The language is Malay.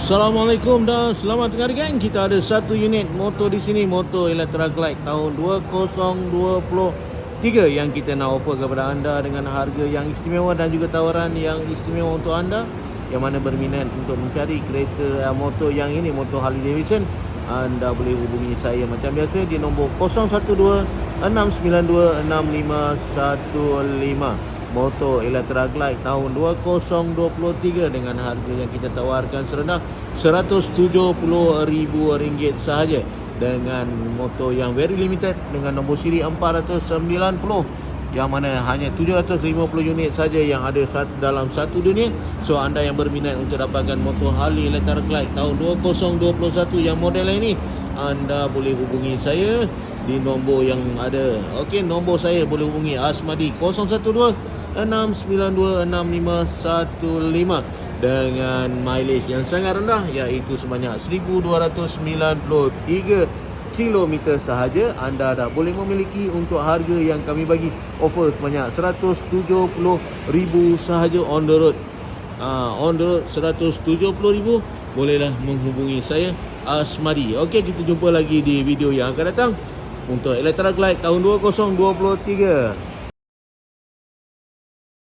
Assalamualaikum dan selamat hari geng. Kita ada satu unit motor di sini, motor Electra Glide tahun 2023 yang kita nak offer kepada anda dengan harga yang istimewa dan juga tawaran yang istimewa untuk anda yang mana berminat untuk mencari kereta motor yang ini, motor Harley Davidson. Anda boleh hubungi saya macam biasa di nombor 012 692 6515. Motor Electra Glide tahun 2023 dengan harga yang kita tawarkan serendah RM170,000 sahaja, dengan motor yang very limited dengan nombor siri 490, yang mana hanya 750 unit saja yang ada dalam satu dunia. So anda yang berminat untuk dapatkan motor Harley Electra Glide tahun 2021 yang model ini, anda boleh hubungi saya di nombor yang ada. Okey, nombor saya boleh hubungi Asmadi 012-692-6515 dengan mileage yang sangat rendah, iaitu sebanyak 1293 km sahaja. Anda dah boleh memiliki untuk harga yang kami bagi, offer sebanyak RM170,000 sahaja on the road. On the road RM170,000. Bolehlah menghubungi saya Asmadi. Okey, kita jumpa lagi di video yang akan datang untuk Electra Glide tahun 2023.